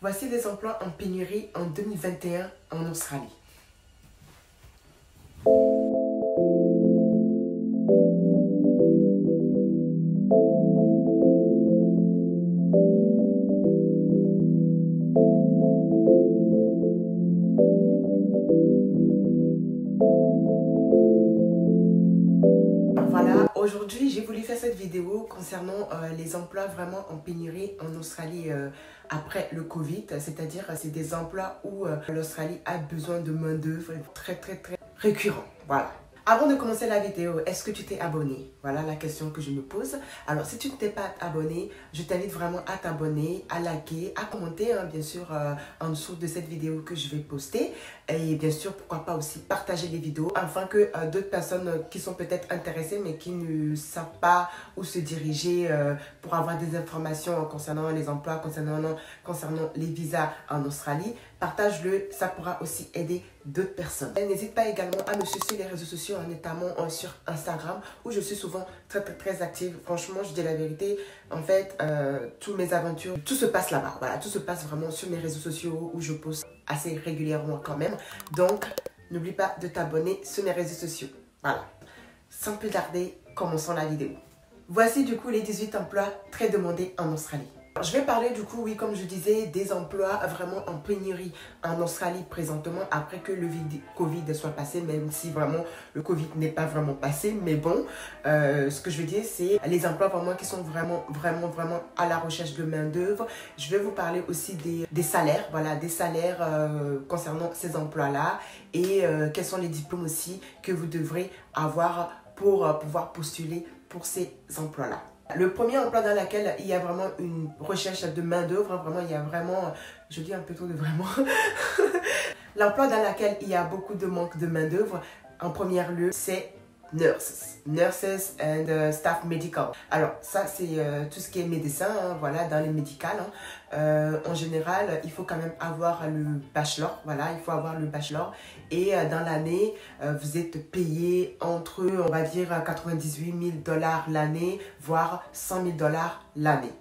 Voici les emplois en pénurie en 2021 en Australie. Voilà, aujourd'hui j'ai voulu faire cette vidéo concernant les emplois vraiment en pénurie en Australie après le Covid, c'est-à-dire c'est des emplois où l'Australie a besoin de main-d'œuvre très récurrent. Voilà. Avant de commencer la vidéo, est-ce que tu t'es abonné? Voilà la question que je me pose. Alors, si tu ne t'es pas abonné, je t'invite vraiment à t'abonner, à liker, à commenter, hein, bien sûr, en dessous de cette vidéo que je vais poster. Et bien sûr, pourquoi pas aussi partager les vidéos afin que d'autres personnes qui sont peut-être intéressées mais qui ne savent pas où se diriger pour avoir des informations concernant les emplois, concernant les visas en Australie, partage-le, ça pourra aussi aider d'autres personnes. N'hésite pas également à me suivre sur les réseaux sociaux, notamment sur Instagram où je suis souvent très active. Franchement, je dis la vérité, en fait, toutes mes aventures, tout se passe là-bas. Voilà, tout se passe vraiment sur mes réseaux sociaux où je poste assez régulièrement quand même. Donc, n'oublie pas de t'abonner sur mes réseaux sociaux. Voilà. Sans plus tarder, commençons la vidéo. Voici du coup les 18 emplois très demandés en Australie. Je vais parler du coup, oui, comme je disais, des emplois vraiment en pénurie en Australie présentement après que le Covid soit passé, même si vraiment le Covid n'est pas vraiment passé. Mais bon, ce que je veux dire, c'est les emplois vraiment qui sont vraiment à la recherche de main d'œuvre. Je vais vous parler aussi des salaires, voilà, des salaires concernant ces emplois-là et quels sont les diplômes aussi que vous devrez avoir pour pouvoir postuler pour ces emplois-là. Le premier emploi dans lequel il y a vraiment une recherche de main-d'œuvre, vraiment, il y a vraiment, je dis un peu trop de vraiment, l'emploi dans lequel il y a beaucoup de manque de main-d'œuvre, en premier lieu, c'est nurses and staff medical. Alors ça c'est tout ce qui est médecin, hein, voilà, dans les médicales. En général, il faut quand même avoir le bachelor, voilà, il faut avoir le bachelor. Et dans l'année, vous êtes payé entre, on va dire, 98 000 $ l'année, voire 100 000 $ l'année.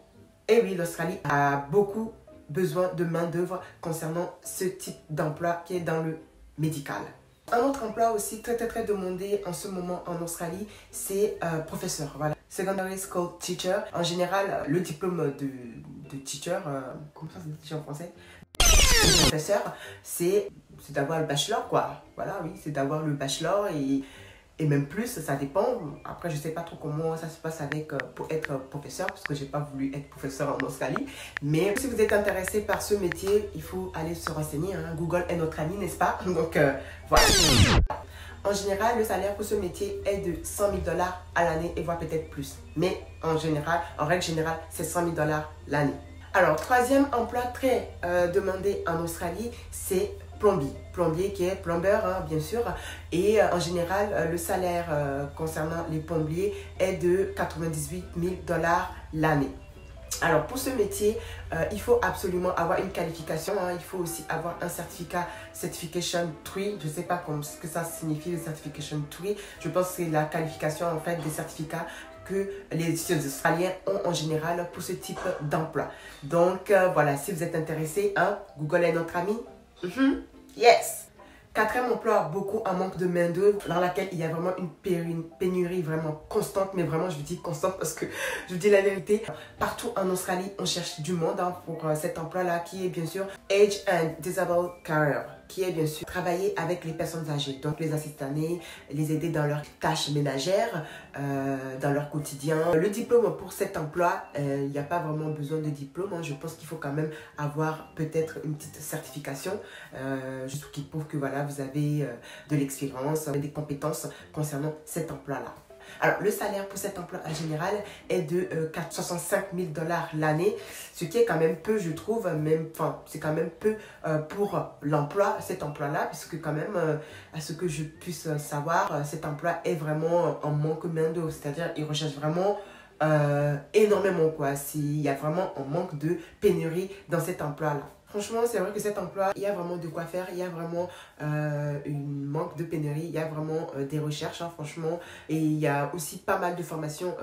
Et oui, l'Australie a beaucoup besoin de main d'œuvre concernant ce type d'emploi qui est dans le médical. Un autre emploi aussi très demandé en ce moment en Australie, c'est professeur. Voilà. Secondary School Teacher. En général, le diplôme de teacher, comment ça se dit teacher en français? Professeur, c'est d'avoir le bachelor, quoi. Voilà, oui, c'est d'avoir le bachelor et même plus, ça dépend. Après, je ne sais pas trop comment ça se passe avec pour être professeur, parce que je n'ai pas voulu être professeur en Australie. Mais si vous êtes intéressé par ce métier, il faut aller se renseigner. Hein. Google est notre ami, n'est-ce pas? Donc, voilà. En général, le salaire pour ce métier est de 100 000 $ à l'année et voire peut-être plus. Mais en règle générale, c'est 100 000 $ l'année. Alors, troisième emploi très demandé en Australie, c'est plombier. Plombier qui est plumber, hein, bien sûr. Et en général, le salaire concernant les plombiers est de 98 000 $ l'année. Alors pour ce métier, il faut absolument avoir une qualification, hein. Il faut aussi avoir un certificat Certification 3, je ne sais pas ce que ça signifie le Certification 3, je pense que c'est la qualification en fait des certificats que les Australiens ont en général pour ce type d'emploi. Donc voilà, si vous êtes intéressé, hein, Google est notre ami. Yes! Quatrième emploi, beaucoup en manque de main d'œuvre, dans laquelle il y a vraiment une pénurie vraiment constante, mais vraiment je vous dis constante parce que je vous dis la vérité. Partout en Australie, on cherche du monde hein, pour cet emploi-là qui est bien sûr Age and Disabled Career, qui est bien sûr travailler avec les personnes âgées, donc les assister, les aider dans leurs tâches ménagères, dans leur quotidien. Le diplôme pour cet emploi, il n'y a pas vraiment besoin de diplôme, hein. Je pense qu'il faut quand même avoir peut-être une petite certification, juste qui prouve que voilà, vous avez de l'expérience, des compétences concernant cet emploi-là. Alors, le salaire pour cet emploi en général est de 65 000 $ l'année, ce qui est quand même peu, je trouve, c'est quand même peu pour l'emploi, cet emploi-là, puisque quand même, à ce que je puisse savoir, cet emploi est vraiment en manque de main-d'œuvre, c'est-à-dire il recherche vraiment énormément, quoi. Il y a vraiment un manque de pénurie dans cet emploi-là. Franchement, c'est vrai que cet emploi, il y a vraiment de quoi faire, il y a vraiment une manque de pénurie, il y a vraiment des recherches, hein, franchement. Et il y a aussi pas mal de formations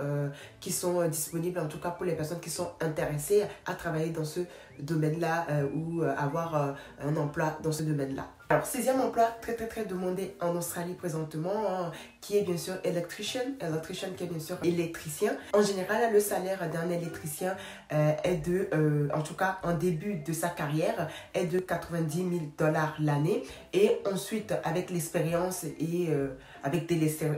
qui sont disponibles, en tout cas pour les personnes qui sont intéressées à travailler dans ce domaine-là ou avoir un emploi dans ce domaine-là. Alors, 6e emploi très demandé en Australie présentement, hein, qui est bien sûr electrician qui est bien sûr électricien. En général, le salaire d'un électricien est de, en tout cas en début de sa carrière, est de 90 000 $ l'année. Et ensuite, avec l'expérience et avec de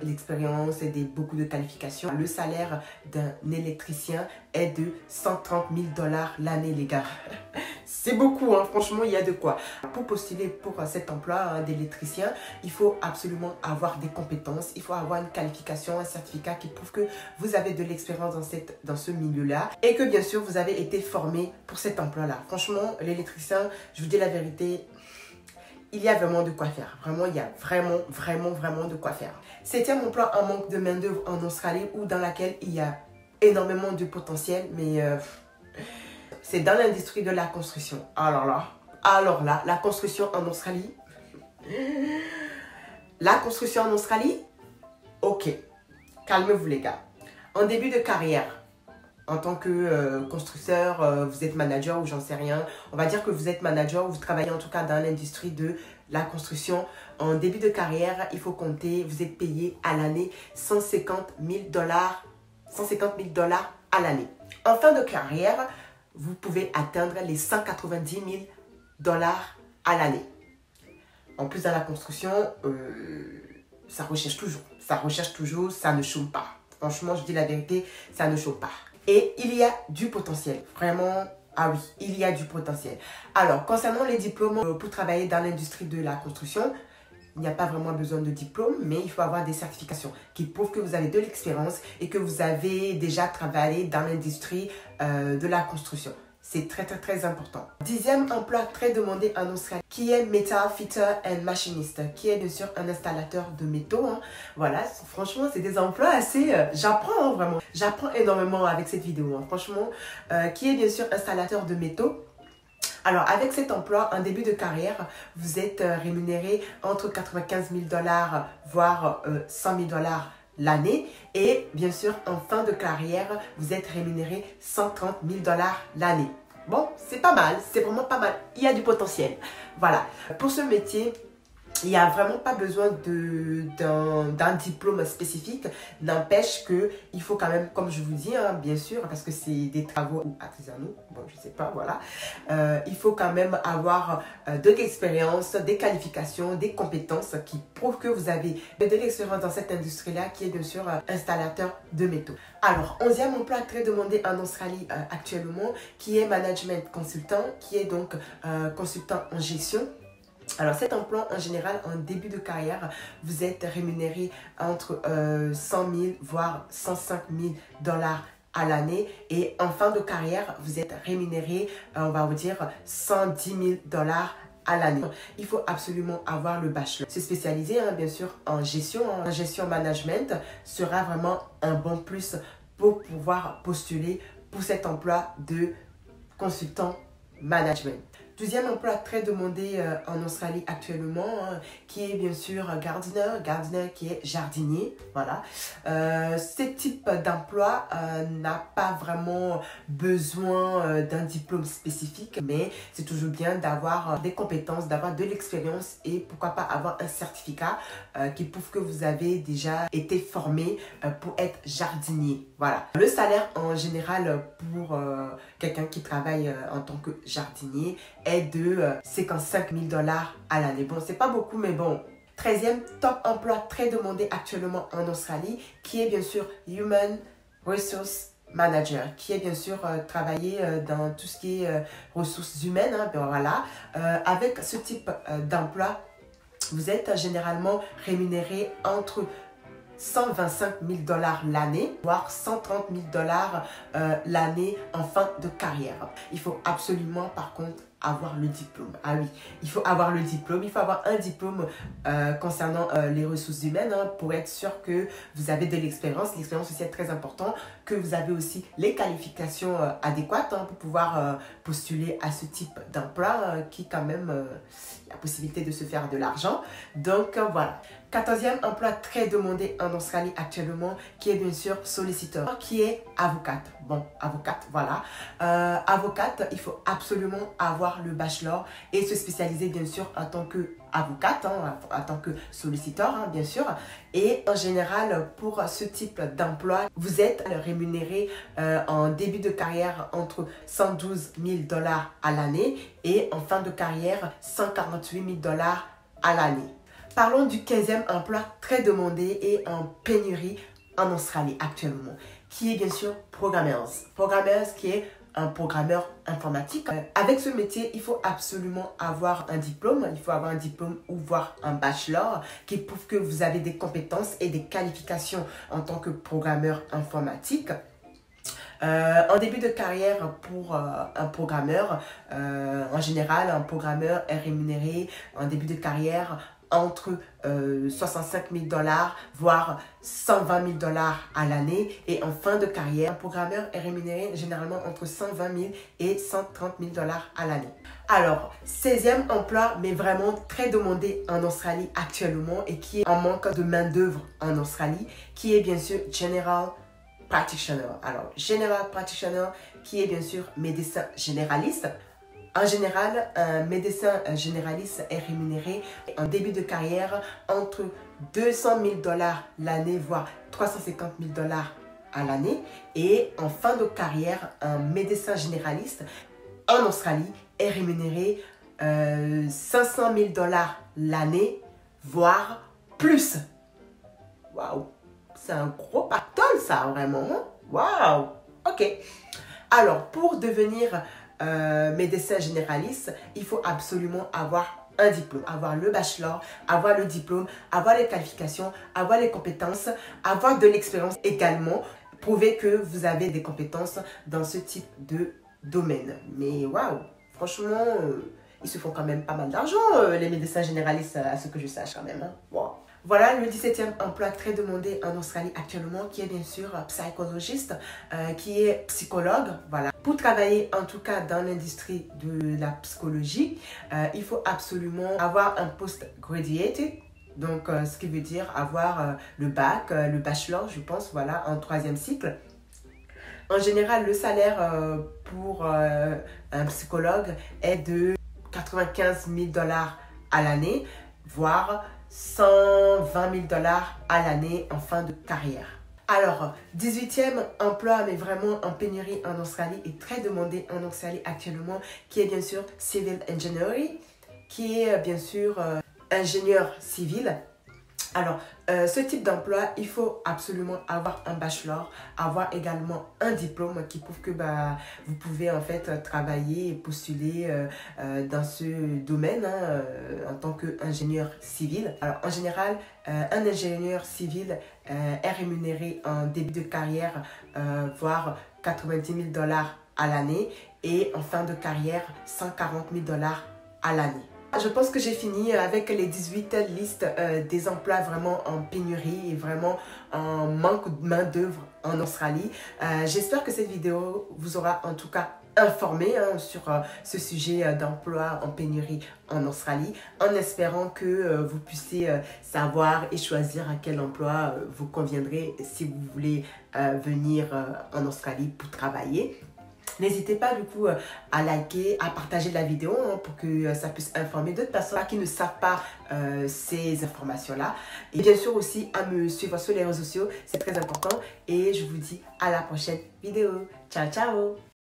l'expérience et beaucoup de qualifications, le salaire d'un électricien est de 130 000 $ l'année, les gars. C'est beaucoup, hein, franchement, il y a de quoi. Pour postuler pour cet emploi hein, d'électricien, il faut absolument avoir des compétences, il faut avoir une qualification, un certificat qui prouve que vous avez de l'expérience dans ce milieu-là et que bien sûr, vous avez été formé pour cet emploi-là. Franchement, l'électricien, je vous dis la vérité, il y a vraiment de quoi faire. Vraiment, il y a vraiment de quoi faire. 7e emploi en manque de main-d'œuvre en Australie ou dans laquelle il y a énormément de potentiel, mais c'est dans l'industrie de la construction. Alors là, la construction en Australie. La construction en Australie, ok. Calmez-vous les gars. En début de carrière, en tant que constructeur, vous êtes manager ou j'en sais rien. On va dire que vous êtes manager ou vous travaillez en tout cas dans l'industrie de la construction. En début de carrière, il faut compter, vous êtes payé à l'année 150 000 $. 150 000 $ à l'année. En fin de carrière, vous pouvez atteindre les 190 000 $ à l'année. En plus, dans la construction, ça recherche toujours, ça ne chôme pas. Franchement, je dis la vérité, ça ne chôme pas. Et il y a du potentiel, vraiment, ah oui, il y a du potentiel. Alors, concernant les diplômes pour travailler dans l'industrie de la construction, il n'y a pas vraiment besoin de diplôme, mais il faut avoir des certifications qui prouvent que vous avez de l'expérience et que vous avez déjà travaillé dans l'industrie de la construction. C'est très important. 10e emploi très demandé en Australie, qui est Metal Fitter and Machinist, qui est bien sûr un installateur de métaux. Hein. Voilà, franchement, c'est des emplois assez... j'apprends hein, vraiment. J'apprends énormément avec cette vidéo. Hein. Franchement, qui est bien sûr installateur de métaux. Alors, avec cet emploi, en début de carrière, vous êtes rémunéré entre 95 000 $, voire 100 000 $ l'année. Et bien sûr, en fin de carrière, vous êtes rémunéré 130 000 $ l'année. Bon, c'est pas mal, c'est vraiment pas mal. Il y a du potentiel. Voilà. Pour ce métier, il n'y a vraiment pas besoin d'un diplôme spécifique. N'empêche qu'il faut quand même, comme je vous dis, hein, bien sûr, parce que c'est des travaux artisanaux, bon, je sais pas, voilà. Il faut quand même avoir de l'expérience, des qualifications, des compétences qui prouvent que vous avez de l'expérience dans cette industrie-là, qui est bien sûr installateur de métaux. Alors, 11e emploi très demandé en Australie actuellement, qui est management consultant, qui est donc consultant en gestion. Alors cet emploi en général en début de carrière vous êtes rémunéré entre 100 000 voire 105 000 $ à l'année et en fin de carrière vous êtes rémunéré on va vous dire 110 000 $ à l'année. Il faut absolument avoir le bachelor. Se spécialiser hein, bien sûr en gestion management sera vraiment un bon plus pour pouvoir postuler pour cet emploi de consultant management. 12e emploi très demandé en Australie actuellement, hein, qui est bien sûr gardener qui est jardinier. Voilà. Ce type d'emploi n'a pas vraiment besoin d'un diplôme spécifique, mais c'est toujours bien d'avoir des compétences, d'avoir de l'expérience et pourquoi pas avoir un certificat qui prouve que vous avez déjà été formé pour être jardinier. Voilà. Le salaire en général pour quelqu'un qui travaille en tant que jardinier est de 55 000 $ à l'année. Bon, c'est pas beaucoup, mais bon. 13e top emploi très demandé actuellement en Australie, qui est bien sûr Human Resource Manager, qui est bien sûr travailler dans tout ce qui est ressources humaines. Hein, ben voilà. Avec ce type d'emploi, vous êtes généralement rémunéré entre 125 000 $ l'année, voire 130 000 $ l'année en fin de carrière. Il faut absolument par contre avoir le diplôme. Ah oui, il faut avoir le diplôme. Il faut avoir un diplôme concernant les ressources humaines pour être sûr que vous avez de l'expérience. L'expérience aussi est très importante, que vous avez aussi les qualifications adéquates pour pouvoir postuler à ce type d'emploi qui quand même la possibilité de se faire de l'argent. Donc voilà. 14e emploi très demandé en Australie actuellement, qui est bien sûr solliciteur, qui est avocate. Bon, avocate, voilà. Avocate, il faut absolument avoir le bachelor et se spécialiser bien sûr en tant qu'avocate, en tant que solliciteur, bien sûr. Et en général, pour ce type d'emploi, vous êtes rémunéré en début de carrière entre 112 000 $ à l'année et en fin de carrière 148 000 $ à l'année. Parlons du 15e emploi très demandé et en pénurie en Australie actuellement, qui est bien sûr programmeur. Programmeur qui est un programmeur informatique. Avec ce métier, il faut absolument avoir un diplôme. Il faut avoir un diplôme ou voire un bachelor qui prouve que vous avez des compétences et des qualifications en tant que programmeur informatique. En début de carrière pour un programmeur, en général, un programmeur est rémunéré en début de carrière entre 65 000 $, voire 120 000 $ à l'année. Et en fin de carrière, un programmeur est rémunéré généralement entre 120 000 et 130 000 $ à l'année. Alors, 16e emploi, mais vraiment très demandé en Australie actuellement et qui est en manque de main-d'œuvre en Australie, qui est bien sûr General Practitioner. Alors, General Practitioner, qui est bien sûr médecin généraliste. En général, un médecin généraliste est rémunéré en début de carrière entre 200 000 $ l'année, voire 350 000 $ à l'année. Et en fin de carrière, un médecin généraliste en Australie est rémunéré 500 000 $ l'année, voire plus. Waouh! C'est un gros pactole ça, vraiment. Waouh! Ok. Alors, pour devenir médecin généraliste, il faut absolument avoir un diplôme, avoir le bachelor, avoir le diplôme, avoir les qualifications, avoir les compétences, avoir de l'expérience également, prouver que vous avez des compétences dans ce type de domaine. Mais waouh, franchement, ils se font quand même pas mal d'argent, les médecins généralistes, à ce que je sache quand même. Wow. Voilà le 17e emploi très demandé en Australie actuellement, qui est bien sûr psychologiste, qui est psychologue. Voilà. Pour travailler en tout cas dans l'industrie de la psychologie, il faut absolument avoir un post-graduate. Donc, ce qui veut dire avoir le bac, le bachelor, je pense, voilà, en 3e cycle. En général, le salaire pour un psychologue est de 95 000 $ à l'année, voire 120 000 $ à l'année en fin de carrière. Alors, 18e emploi, mais vraiment en pénurie en Australie et très demandé en Australie actuellement, qui est bien sûr Civil Engineering, qui est bien sûr ingénieur civil. Alors, ce type d'emploi, il faut absolument avoir un bachelor, avoir également un diplôme qui prouve que vous pouvez en fait travailler et postuler dans ce domaine en tant qu'ingénieur civil. Alors, en général, un ingénieur civil est rémunéré en début de carrière, voire 90 000 $ à l'année et en fin de carrière, 140 000 $ à l'année. Je pense que j'ai fini avec les 18 listes des emplois vraiment en pénurie et vraiment en manque de main d'œuvre en Australie. J'espère que cette vidéo vous aura en tout cas informé sur ce sujet d'emploi en pénurie en Australie, en espérant que vous puissiez savoir et choisir à quel emploi vous conviendrez si vous voulez venir en Australie pour travailler. N'hésitez pas du coup à liker, à partager la vidéo pour que ça puisse informer d'autres personnes qui ne savent pas ces informations-là. Et bien sûr aussi à me suivre sur les réseaux sociaux, c'est très important. Et je vous dis à la prochaine vidéo. Ciao, ciao!